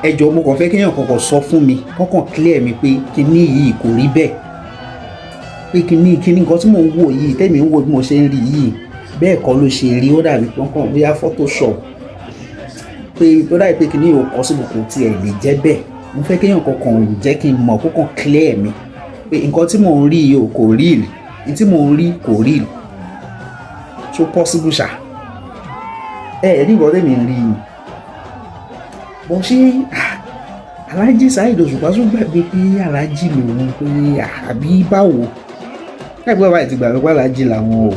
ẹ jọ̀ọ́ mo kàn fẹ́ kéèyàn kankan sọ fún mi kankan clear mi pé kíní yìí kò rí bẹ́ẹ̀ pé kíní nǹkan tí mò ń wò yìí tẹ́mi ń wò bí mo ṣe ń rí yìí bẹ́ẹ̀ kọ́ ló ṣe rí ó dàbí kankan bóyá photoshop pé ó dàbí pé kíní yìí possible kò tiẹ̀ lè jẹ́ bẹ́ẹ̀ mo fẹ́ kéèyàn kankan jẹ́ kí n mọ̀ kankan clear mi pé nǹkan tí mò ń rí yìí kò real ní tí mò ń rí kò real so possible ṣá ẹ ní nǹkan tẹ́mi ń rí yìí bọ́ ṣé Alhaji Saheed Òṣùpá tún gbàgbé pé Alhaji lòun pé àbí báwo láìpẹ́ báyìí ti gbàgbé pé Alhaji làwọn o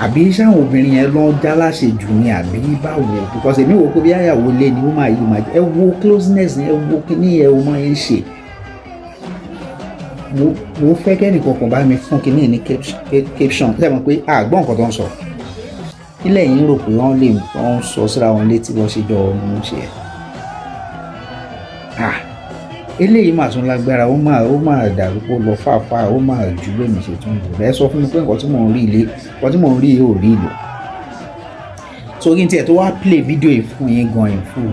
àbí sáwọn obìnrin yẹn lọ já láṣẹ jù ní àbí báwo because èmi wò pé bí àyàwó lé ni ó máa yí máa jẹ ẹ wo closeness ẹ wo kíní ẹ wo máa ń ṣe mo fẹ́ kẹ́nìkan kan bá mi fún kíní ní caption ṣe mọ̀ pé àgbọ̀n nǹkan tó ń sọ ilẹ̀ yìí ń rò pé wọ́n sọ síra wọn létí wọ́n ṣe jọ ọmọ ṣe ẹ̀ eléyìí mà tún lágbára ó máa dàrú kó lọ fàáfàá ó máa ju bẹ́ẹ̀ mi ṣe tún lò rẹ́ sọ fún mi pé nǹkan tí mò ń rí ò rí lò torí tiẹ̀ tó wá play fídíò yìí fún yín gan yìí fún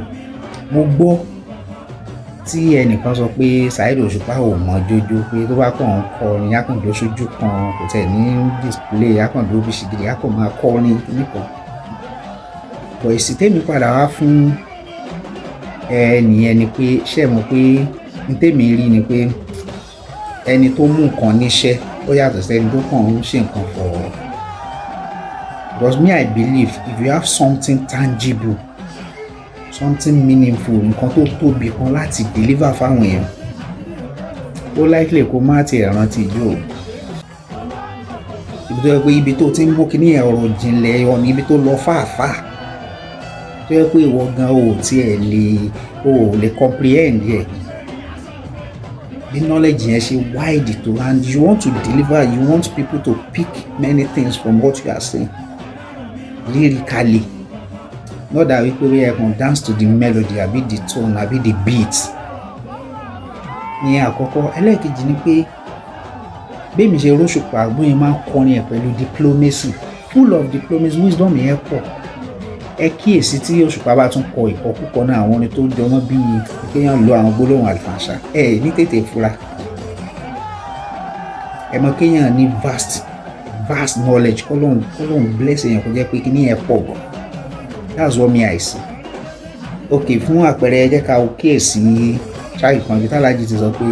mo gbọ́ tí ẹnìkan sọ pé Saheed Òṣùpá ò mọ jójó pé tó bá kàn ń kọrin akàndó sójú kan kò tẹ̀ ní display akàndó bí ṣìgìrì akàn máa kọrin nìkan bọ̀ èsì tèmi padà wá fún ẹnìyẹn ni pé ṣé mo pé n tèmi rí ni pé ẹni tó mú nǹkan níṣẹ́ ó yàtọ̀ sí ẹni tó kàn ń ṣe nǹkan for because me I believe if you have something tangible something meaningful nǹkan tó tóbi kan láti deliver fáwọn èèyàn ó likely kó má ti rántí ijó ibi tó yẹ pé ibi tó ti ń mú kíní ọ̀rọ̀ jinlẹ̀ ọ̀nà ibi tó lọ fàáfàá tó yẹ pé ìwọ gan ò tiẹ̀ lè comprehend yẹ bí knowledge yẹn ṣe wide to and you want to deliver you want people to pick many things from what you are saying lyrically not that wípé wíyẹ kan dance to the melody àbí the tone àbí the beat ní àkọ́kọ́ ẹlẹ́ẹ̀kejì ni pé bẹ́ẹ̀mi ṣe Òṣùpá gbóyè máa ń kọrin ẹ̀ pẹ̀lú diplomacy full of diplomacy wisdom yẹn pọ̀ ẹ kíyèsí tí Òṣùpá bá tún kọ ìkọkúkọ náà àwọn orin tó jọmọ́ bíi kéèyàn lo àwọn gbólóhùn àlùfànṣá ẹ ní tètè fura ẹ mọ̀ kéèyàn ní vast knowledge kọ́lọ́hún bless èèyàn kó jẹ́ pé kí ní ẹ pọ̀ gan that's what me I see ok fún àpẹẹrẹ ẹ jẹ́ ká o kíyèsí ṣáàyè kan ibi tálájì ti sọ pé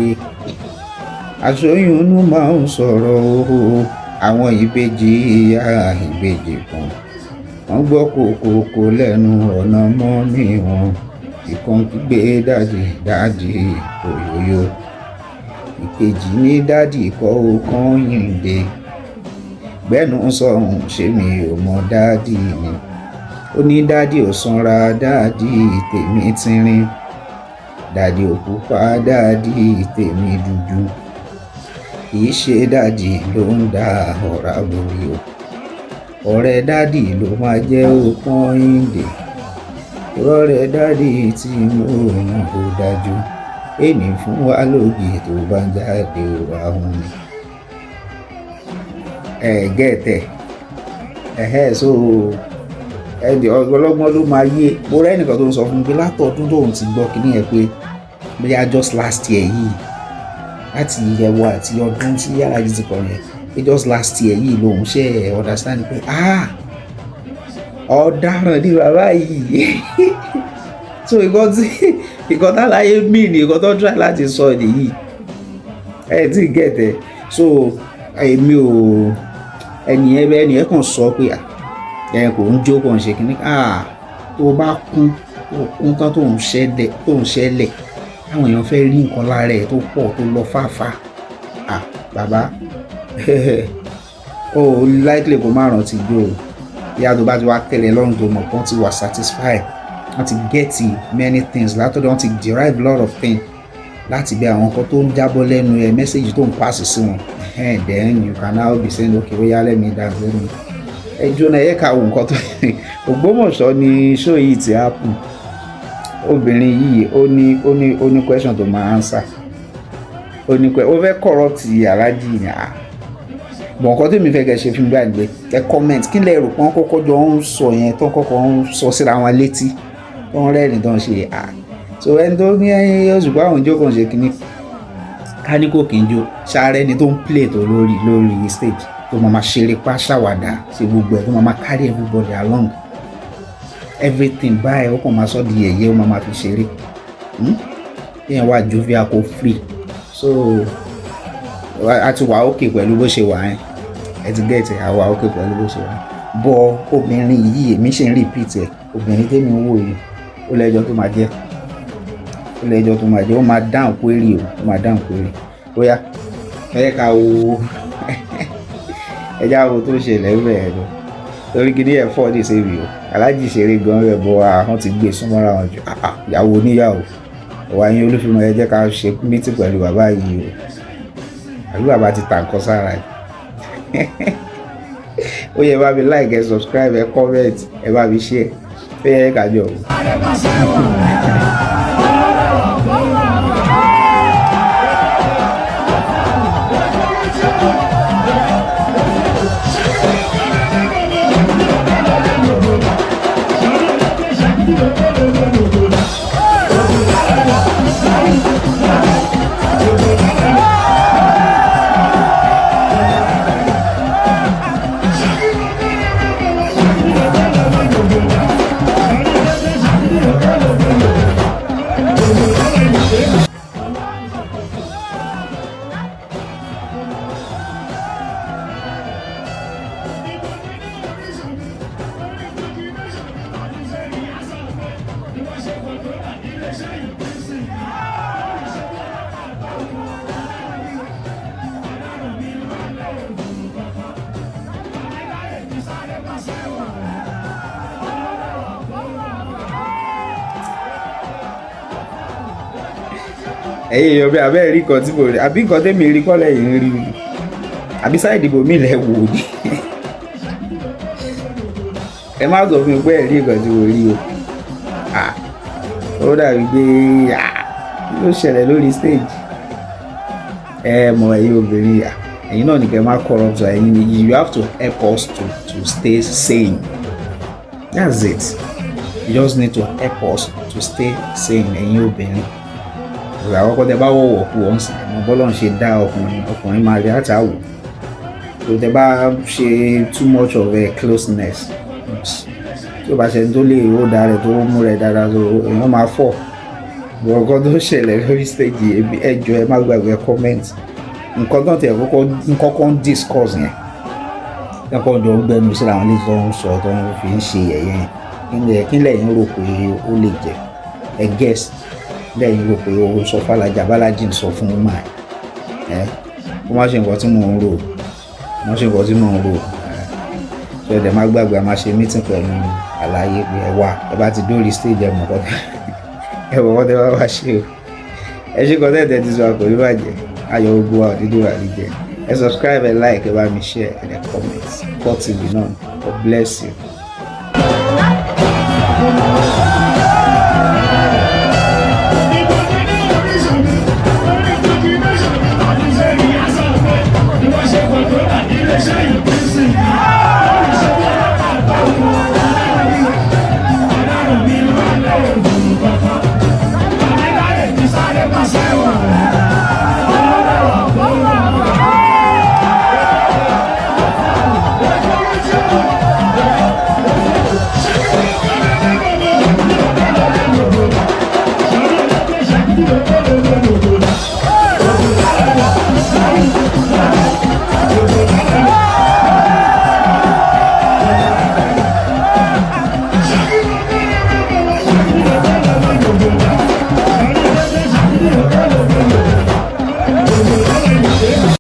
aṣoyún inú máa ń sọ̀rọ̀ àwọn ìbejì kan wọ́n gbọ́ kòkòkò lẹ́nu ọ̀nà mọ́mí wọn ìkan gbé dádì òyòyò ìkejì ní dádì kọ́ ọkàn yìnde gbẹ́nu sọ̀hún ṣé mi ò mọ dádì ni ó ní dádì ò sanra dádì tèmi tínrín dádì ò pupa dádì tèmi dúdú kì í ṣe dádì ló ń dá ọ̀rá borí o ọ̀rẹ́ dádì ló máa jẹ́ òpọ́n ìdè ìrọ̀rẹ́ dádì tí mo mọ̀ ó dájú èmi fún wa lóògì tó bá ń jáde òwà hun ni. gẹ́tẹ̀ so ẹ̀dì ọlọ́gbọ́n ló máa yé mo rẹ́ nìkan tó ń sọ fún mi pé látọ̀ọ́dún tóun ti gbọ́ kínní yẹn pé bóyá just last year yìí láti ìyẹ̀wò àti ọdún tí Alhaji ti kọ yẹn just last year yìí lòun ṣe understand pé ọ̀daràn ni bàbá yìí so ìkan táláyé mí ni ìkan tó try láti sọ nìyí ẹ ti gẹ̀tẹ̀ so èmi ò ẹnìyẹn kàn sọ pé ẹ kò ń jó kò ń ṣe kínní tó bá kún tán tó ń ṣẹlẹ̀ àwọn èèyàn fẹ́ rí nǹkan lára ẹ̀ tó pọ̀ tó lọ fàáfàá bàbá likely kò má rántí jó ìyá tó bá ti wá tẹ̀lé lọ́rùn tó mọ̀ pọ́n ti wà satisfied wọ́n ti get many things látọ̀dọ̀ wọ́n ti derive a lot of things láti bí àwọn nǹkan tó ń jábọ́ lẹ́nu ẹ̀ message tó ń pass sí wọn then you can now be saying okay oya let me dance let me ẹjọ́ náà yẹ ká wo nǹkan tó Ògbómọ̀ṣọ́ ni show yìí ti happen obìnrin yìí ó ní question tó máa answer ó ní pé ó fẹ́ corrupt Alhaji ni bọ̀ nǹkan tó mi fẹ́ kẹ́ ṣe fún mi báyìí pé ẹ comment kí lẹ rò pọ́n kọ́kọ́ jọ ń sọ yẹn tó kọ́kọ́ ń sọ síra wọn létí tó ń rẹ́rìn tó ń ṣe so ẹni tó ní Òṣùpá òun jókòó ṣe kínní ká ní kò kí n jó ṣáárẹ́ ni tó ń play tó lórí stage tó máa ṣeré pa ṣàwàdà ṣe gbogbo ẹ̀ tó máa carry everybody along everything báyìí ó kàn máa sọ di yẹ̀yẹ́ ó máa fi ṣeré yẹn wá jovial kó free so a ti wà ókè pẹ̀lú bó ṣe wà yẹn ẹ ti gẹ̀ẹ́tì àwa ókè pẹ̀lú bó ṣe wà yẹn bọ obìnrin yìí èmi ṣe ń repeat ẹ obìnrin tẹ́mi ń wò yìí ó lẹ́jọ́ tó máa jẹ́ ó máa dáhùn query bóyá ẹ ká wo ẹjá wo tó ṣẹlẹ̀ bẹ́ẹ̀ lọ torí kí ní ẹ̀ fọ́ ní sèwì o alájì ṣeré gan rẹ̀ bọ́ àwọn ti gbé súnmọ́ra wọn jù ìyàwó oníyàwó ọ̀wá yín Olúfìmọ̀ ẹ jẹ́ ká ṣe mítì pẹ̀lú bàbá yìí o àbí bàbá ti tà nǹkan sára ẹ̀ ó yẹ bá mi like ẹ subscribe ẹ comment ẹ bá mi share ẹ yẹ kájọ o. ẹ̀yin èèyàn bí abẹ́ rí kan tí mo rí àbí nǹkan tẹ́mi rí kọ́lẹ̀ yìí ń rí mi àbí sáìdì ìbò mi lẹ̀ wò ni ẹ má sọ fún mi pé ẹ̀ rí nǹkan tí mo rí o ó dàbí pé ló ṣẹlẹ̀ lórí stage ẹ mọ ẹ̀yin obìnrin ẹ̀yin náà nìkan má corrupt ẹ̀yin ni you have to help us to stay sane that's it you just need to help us to stay sane ẹ̀yin obìnrin ìgbà àkọ́kọ́ tẹ bá wọ̀wọ̀ kú ọ̀hún sí ọmọ bọ́lọ̀ ń ṣe dá ọkùnrin máa rí àtàwò tó tẹ bá ṣe too much of a closeness tí ó bá ṣe tó lè ó dá rẹ̀ tó mú rẹ̀ dáadáa tó èèyàn máa fọ̀ nǹkan tó ṣẹlẹ̀ lórí stage ẹjọ́ ẹ má gbàgbé comment nǹkan tó tẹ̀ kọ́kọ́ ń discuss yẹn kọ́kọ́ jọ ń gbẹnu sí àwọn ilé tó ń sọ tó ń fi ń ṣe yẹ̀yẹ́ kí lẹ́yìn rò pé ó lè jẹ́ ẹ guess lẹ́yìn rò pé ó sọ fàlàjà bálájì ń sọ fún ọmọ ẹ̀ kó má ṣe nǹkan tí mò ń rò ṣe ẹ̀dẹ̀ má gbàgbé a máa ṣe meeting pẹ̀lú àlàyé pé ẹ wà ẹ bá ti dórí stage ẹ mọ̀ kọ́ tẹ́ wá ṣe o ẹ ṣe kọ́ tẹ́tẹ́ ti sọ àpòlú bàjẹ́ ayọ̀ gbogbo wa òdìdí wà níjẹ́ ẹ subscribe ẹ like ẹ bá mi share ẹ comment Port TV náà God bless you. Thank you.